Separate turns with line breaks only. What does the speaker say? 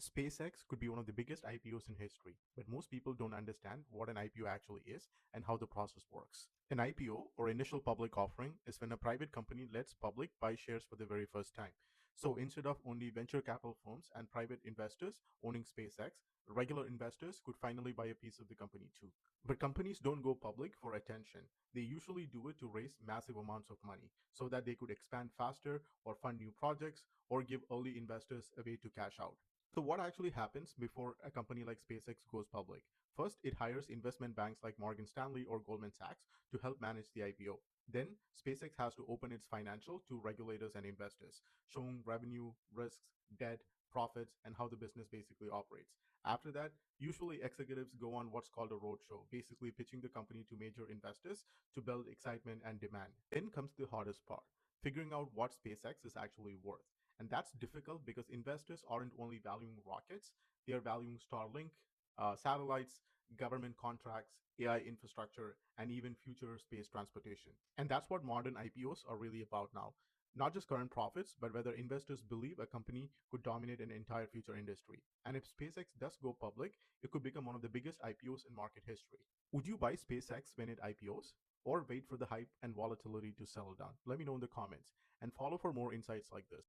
SpaceX could be one of the biggest IPOs in history, but most people don't understand what an IPO actually is and how the process works. An IPO, or initial public offering, is when a private company lets public buy shares for the very first time. So instead of only venture capital firms and private investors owning SpaceX, regular investors could finally buy a piece of the company too. But companies don't go public for attention. They usually do it to raise massive amounts of money so that they could expand faster or fund new projects or give early investors a way to cash out. So what actually happens before a company like SpaceX goes public? First, it hires investment banks like Morgan Stanley or Goldman Sachs to help manage the IPO. Then, SpaceX has to open its financial to regulators and investors, showing revenue, risks, debt, profits, and how the business basically operates. After that, usually executives go on what's called a roadshow, basically pitching the company to major investors to build excitement and demand. Then comes the hardest part, figuring out what SpaceX is actually worth. And that's difficult because investors aren't only valuing rockets, they are valuing Starlink, satellites, government contracts, AI infrastructure, and even future space transportation. And that's what modern IPOs are really about now. Not just current profits, but whether investors believe a company could dominate an entire future industry. And if SpaceX does go public, it could become one of the biggest IPOs in market history. Would you buy SpaceX when it IPOs? Or wait for the hype and volatility to settle down? Let me know in the comments and follow for more insights like this.